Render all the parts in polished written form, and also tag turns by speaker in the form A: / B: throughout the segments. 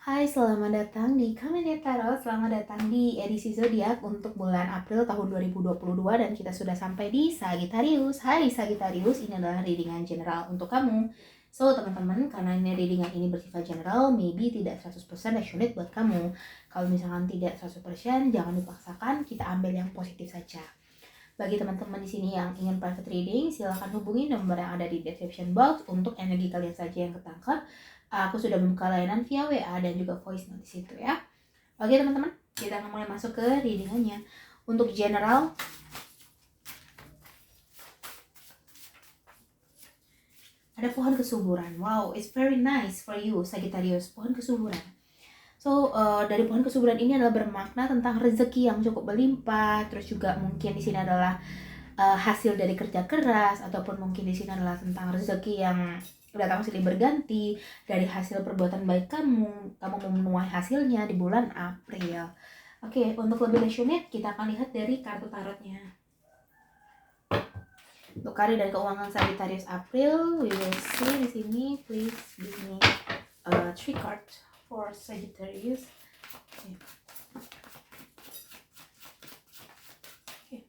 A: Hai, selamat datang di Kamene Tarot. Selamat datang di edisi zodiak untuk bulan April tahun 2022 dan kita sudah sampai di Sagittarius. Hai Sagittarius, ini adalah readingan general untuk kamu. So, teman-teman, karena ini readingan ini bersifat general, maybe tidak 100% resonate buat kamu. Kalau misalkan tidak 100%, jangan dipaksakan, kita ambil yang positif saja. Bagi teman-teman di sini yang ingin private reading, silahkan hubungi nomor yang ada di description box untuk energi kalian saja yang ketangkap. Aku sudah membuka layanan via WA dan juga voice note di situ ya. Oke teman-teman, kita akan mulai masuk ke readingannya. Untuk general, ada pohon kesuburan. Wow, it's very nice for you Sagittarius, pohon kesuburan. So, dari pohon kesuburan ini adalah bermakna tentang rezeki yang cukup berlimpah, terus juga mungkin di sini adalah hasil dari kerja keras, ataupun mungkin di sini adalah tentang rezeki yang datang silih berganti dari hasil perbuatan baik kamu memenuhi hasilnya di bulan April. Oke, untuk lebih resonate kita akan lihat dari kartu tarotnya. Untuk karir dan keuangan Sagittarius April, we will see di sini. Please give me 3 cards for Sagittarius. Okay.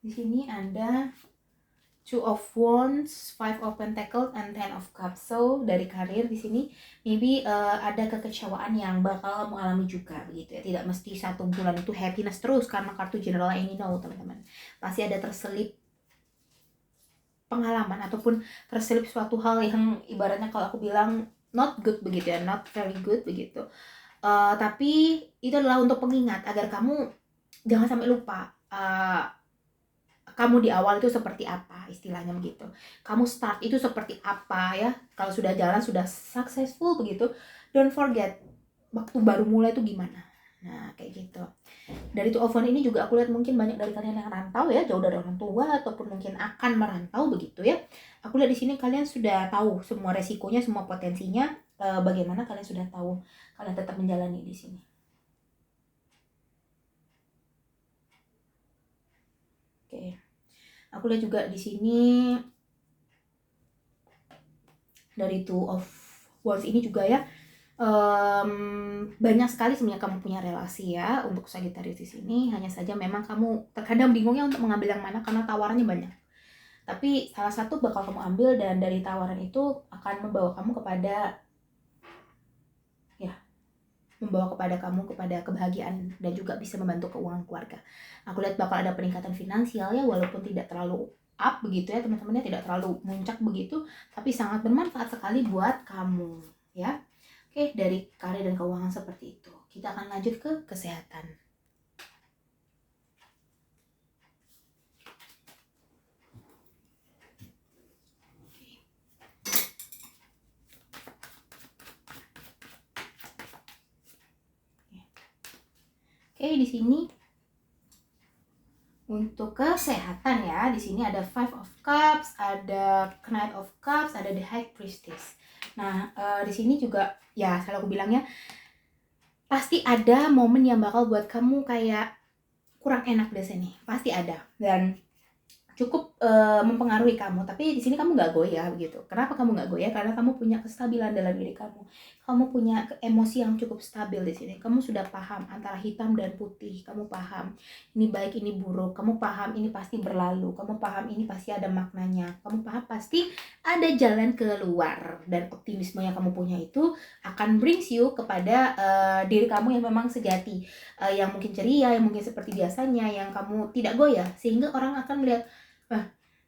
A: Di sini ada Two of Wands, Five of Pentacles, and Ten of Cups. So dari karir di sini, maybe ada kekecewaan yang bakal kamu alami juga, begitu ya. Tidak mesti satu bulan itu happiness terus karena kartu general ini, no teman-teman. Pasti ada terselip pengalaman ataupun terselip suatu hal yang ibaratnya kalau aku bilang not good begitu ya, not very good begitu. Tapi itu adalah untuk pengingat agar kamu jangan sampai lupa. Kamu di awal itu seperti apa, istilahnya begitu. Kamu start itu seperti apa ya. Kalau sudah jalan, sudah successful begitu, don't forget waktu baru mulai itu gimana. Nah, kayak gitu. Dari Two of Wands ini juga aku lihat mungkin banyak dari kalian yang rantau ya, jauh dari orang tua ataupun mungkin akan merantau begitu ya. Aku lihat di sini kalian sudah tahu semua resikonya, semua potensinya. Bagaimana kalian sudah tahu, kalian tetap menjalani di sini. Oke. Aku lihat juga di sini dari Two of Wands ini juga ya, banyak sekali sebenarnya kamu punya relasi ya untuk Sagittarius di sini. Hanya saja memang kamu terkadang bingungnya untuk mengambil yang mana karena tawarannya banyak. Tapi salah satu bakal kamu ambil dan dari tawaran itu akan membawa kamu kepada kamu kepada kebahagiaan dan juga bisa membantu keuangan keluarga. Aku lihat bakal ada peningkatan finansial ya, walaupun tidak terlalu up begitu ya teman-temannya, tidak terlalu muncak begitu, tapi sangat bermanfaat sekali buat kamu ya. Oke, dari karir dan keuangan seperti itu. Kita akan lanjut ke kesehatan. Oke, di sini untuk kesehatan ya, di sini ada Five of Cups, ada Knight of Cups, ada the High Priestess. Nah, di sini juga ya, selalu aku bilangnya pasti ada momen yang bakal buat kamu kayak kurang enak di sini. Pasti ada dan cukup mempengaruhi kamu, tapi di sini kamu nggak goyah begitu. Kenapa kamu nggak goyah? Karena kamu punya kestabilan dalam diri kamu. Kamu punya emosi yang cukup stabil di sini. Kamu sudah paham antara hitam dan putih. Kamu paham ini baik, ini buruk. Kamu paham ini pasti berlalu. Kamu paham ini pasti ada maknanya. Kamu paham pasti ada jalan keluar, dan optimisme yang kamu punya itu akan brings you kepada diri kamu yang memang sejati, yang mungkin ceria, yang mungkin seperti biasanya, yang kamu tidak goyah, sehingga orang akan melihat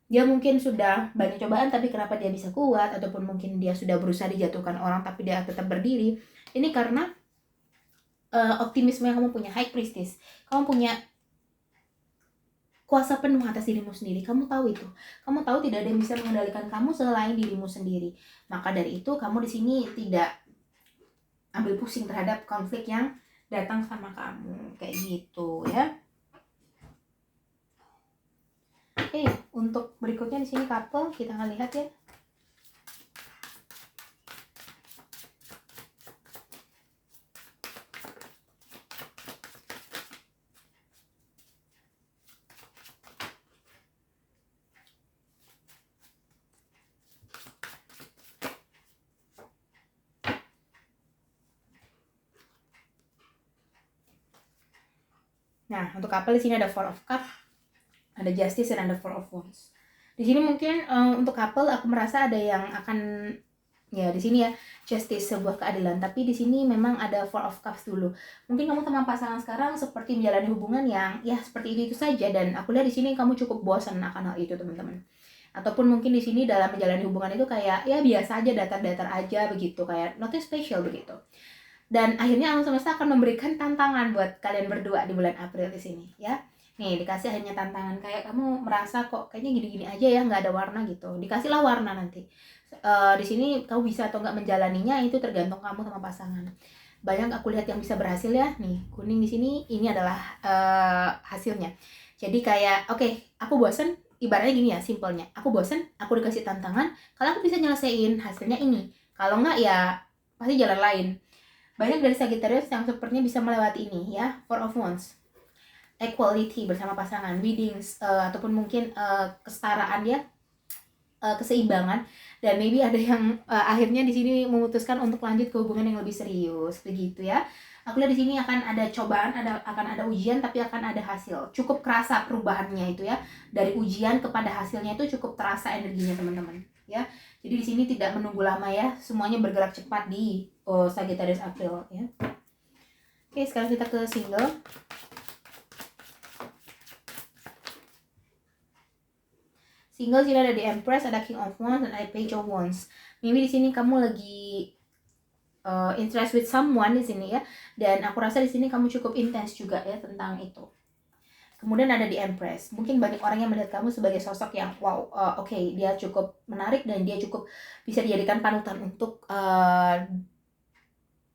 A: dia mungkin sudah banyak cobaan tapi kenapa dia bisa kuat, ataupun mungkin dia sudah berusaha dijatuhkan orang tapi dia tetap berdiri. Ini karena optimisme yang kamu punya. High Priestess, kamu punya kuasa penuh atas dirimu sendiri. Kamu tahu itu. Kamu tahu tidak ada yang bisa mengendalikan kamu selain dirimu sendiri. Maka dari itu kamu di sini tidak ambil pusing terhadap konflik yang datang sama kamu, kayak gitu ya. Oke, untuk berikutnya di sini couple, kita akan lihat ya. Nah, untuk couple di sini ada Four of Cups, ada Justice, dan ada Four of Wands. Di sini mungkin untuk couple aku merasa ada yang akan, ya di sini ya, Justice, sebuah keadilan, tapi di sini memang ada Four of Cups dulu. Mungkin kamu sama pasangan sekarang seperti menjalani hubungan yang ya seperti itu saja, dan aku lihat di sini kamu cukup bosan akan hal itu, teman-teman. Ataupun mungkin di sini dalam menjalani hubungan itu kayak ya biasa aja, datar-datar aja begitu, kayak nothing special begitu. Dan akhirnya alam semesta akan memberikan tantangan buat kalian berdua di bulan April di sini ya. Nih, dikasih akhirnya tantangan, kayak kamu merasa kok kayaknya gini-gini aja ya, nggak ada warna gitu. Dikasihlah warna nanti. Di sini kamu bisa atau nggak menjalaninya itu tergantung kamu sama pasangan. Banyak aku lihat yang bisa berhasil ya. Nih, kuning di sini, ini adalah hasilnya. Jadi kayak oke, aku bosen, ibaratnya gini ya, simpelnya. Aku bosen, aku dikasih tantangan, kalau aku bisa nyelesain hasilnya ini. Kalau nggak ya pasti jalan lain. Banyak dari Sagittarius yang sepertinya bisa melewati ini ya, Four of Wands. Equality bersama pasangan, weddings, ataupun mungkin kesetaraan ya, keseimbangan, dan maybe ada yang akhirnya di sini memutuskan untuk lanjut ke hubungan yang lebih serius begitu ya. Aku lihat di sini akan ada cobaan, akan ada ujian, tapi akan ada hasil. Cukup kerasa perubahannya itu ya, dari ujian kepada hasilnya itu cukup terasa energinya, teman-teman ya. Jadi di sini tidak menunggu lama ya, semuanya bergerak cepat di Sagittarius April ya. Oke, sekarang kita ke single. Single sini ada di Empress, ada King of Wands, dan ada Page of Wands. Maybe di sini kamu lagi interest with someone di sini ya, dan aku rasa di sini kamu cukup intens juga ya tentang itu. Kemudian ada di Empress. Mungkin banyak orang yang melihat kamu sebagai sosok yang wow, oke, dia cukup menarik dan dia cukup bisa dijadikan panutan untuk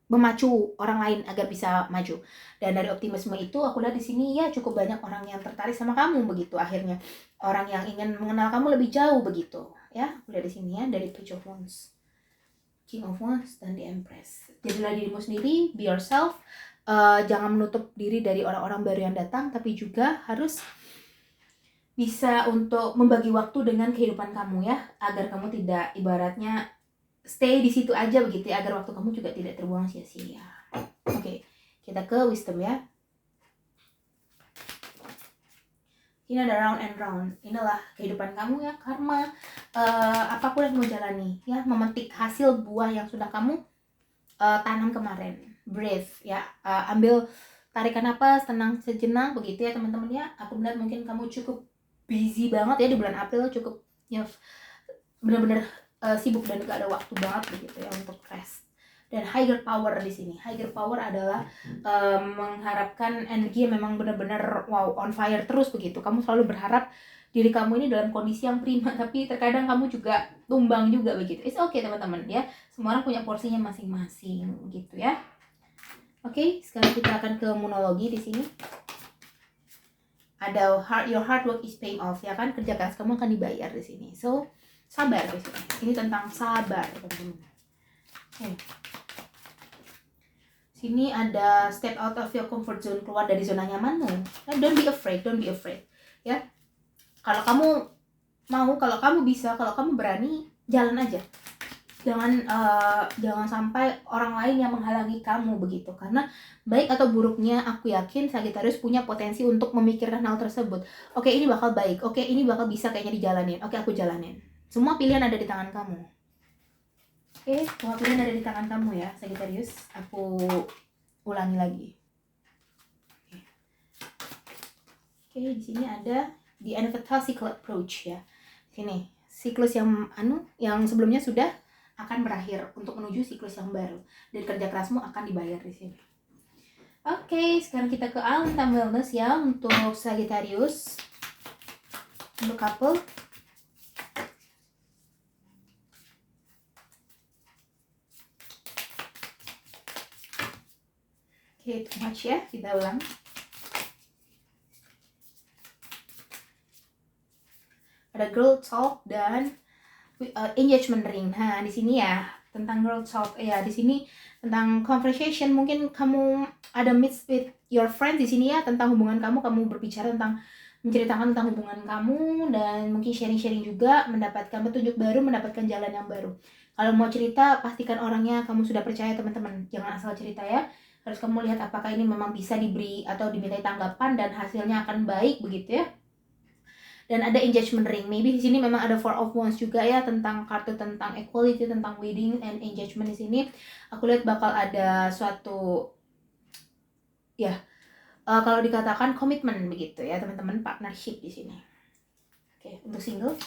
A: memacu orang lain agar bisa maju. Dan dari optimisme itu aku lihat di sini ya cukup banyak orang yang tertarik sama kamu begitu, akhirnya orang yang ingin mengenal kamu lebih jauh begitu ya. Aku lihat di sini ya, dari Page of Wands, King of Wands, dan the Empress. Jadilah dirimu sendiri, be yourself. Jangan menutup diri dari orang-orang baru yang datang, tapi juga harus bisa untuk membagi waktu dengan kehidupan kamu ya, agar kamu tidak ibaratnya stay di situ aja begitu ya, agar waktu kamu juga tidak terbuang sia-sia. Oke, kita ke wisdom ya. Ini ada round and round. Inilah kehidupan kamu ya, karma, apapun yang kamu jalani ya, memetik hasil buah yang sudah kamu tanam kemarin. Breathe ya, ambil tarikan napas, tenang sejenak begitu ya teman-teman ya. Aku melihat mungkin kamu cukup busy banget ya di bulan April, cukup ya benar-benar sibuk dan gak ada waktu banget begitu ya untuk rest. Dan higher power di sini, higher power adalah mengharapkan energi yang memang benar-benar wow, on fire terus begitu. Kamu selalu berharap diri kamu ini dalam kondisi yang prima, tapi terkadang kamu juga tumbang juga begitu. It's okay teman-teman ya, semua orang punya porsinya masing-masing gitu ya. Oke, sekarang kita akan ke monologi di sini. Ada your hard work is paying off ya kan, kerja keras kamu akan dibayar di sini. So sabar di sini. Ini tentang sabar teman-teman. Oke. Sini ada step out of your comfort zone, keluar dari zona nyamanmu. Don't be afraid ya. Kalau kamu mau, kalau kamu bisa, kalau kamu berani, jalan aja. Jangan sampai orang lain yang menghalangi kamu begitu, karena baik atau buruknya aku yakin Sagittarius punya potensi untuk memikirkan hal tersebut. Oke, ini bakal baik, oke ini bakal bisa kayaknya dijalanin, oke aku jalanin. Semua pilihan ada di tangan kamu. Oke, semua pilihan ada di tangan kamu ya Sagittarius. Aku ulangi lagi. Oke, di sini ada the end of a cycle approach ya. Sini siklus yang sebelumnya sudah akan berakhir untuk menuju siklus yang baru, dan kerja kerasmu akan dibayar di sini. Oke, sekarang kita ke Allentham Wellness ya untuk Sagittarius, untuk couple. Oke, too much ya, kita ulang. Ada girl talk dan engagement ring. Nah, di sini ya tentang girl talk ya, di sini tentang conversation. Mungkin kamu ada meet with your friends di sini ya, tentang hubungan kamu berbicara tentang, menceritakan tentang hubungan kamu, dan mungkin sharing-sharing juga, mendapatkan petunjuk baru, mendapatkan jalan yang baru. Kalau mau cerita, pastikan orangnya kamu sudah percaya teman-teman, jangan asal cerita ya. Harus kamu lihat apakah ini memang bisa diberi atau dimintai tanggapan dan hasilnya akan baik begitu ya. Dan ada engagement ring, maybe di sini memang ada Four of Wands juga ya, tentang kartu tentang equality, tentang wedding and engagement. Di sini aku lihat bakal ada suatu ya kalau dikatakan komitmen begitu ya teman-teman, partnership di sini. Oke, untuk single,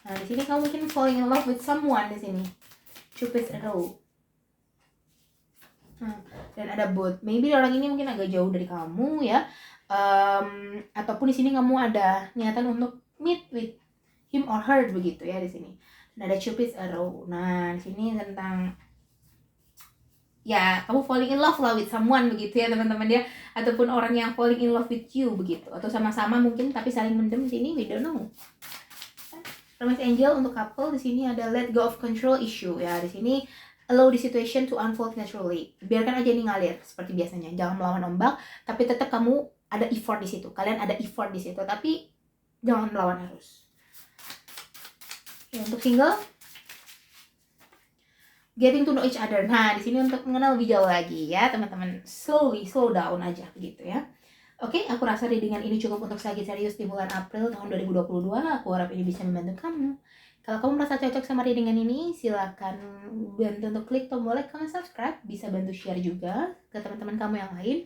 A: nah di sini kamu mungkin falling in love with someone di sini, Cupid's arrow. Dan ada both, maybe orang ini mungkin agak jauh dari kamu ya, ataupun di sini kamu ada niatan untuk meet with him or her begitu ya di sini. Dan ada Cupid's arrow. Nah di sini tentang ya kamu falling in love lah with someone begitu ya teman-teman ya, ataupun orang yang falling in love with you begitu, atau sama-sama mungkin tapi saling mendem di sini, we don't know. Romance angel untuk couple di sini ada let go of control issue ya. Di sini allow the situation to unfold naturally. Biarkan aja ini ngalir seperti biasanya. Jangan melawan ombak, tapi tetap kamu ada effort di situ. Kalian ada effort di situ, tapi jangan melawan arus. Ya, untuk single, getting to know each other. Nah, di sini untuk mengenal lebih jauh lagi ya, teman-teman. Slow down aja begitu ya. Oke, aku rasa readingan ini cukup untuk Sagittarius di bulan April tahun 2022. Aku harap ini bisa membantu kamu. Kalau kamu merasa cocok sama readingan ini, silakan bantu untuk klik tombol like, comment, subscribe. Bisa bantu share juga ke teman-teman kamu yang lain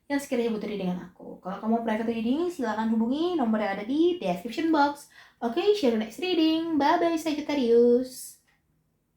A: yang sekiranya butuh readingan aku. Kalau kamu private reading, silakan hubungi nomor yang ada di description box. Oke, share the next reading. Bye-bye Sagittarius.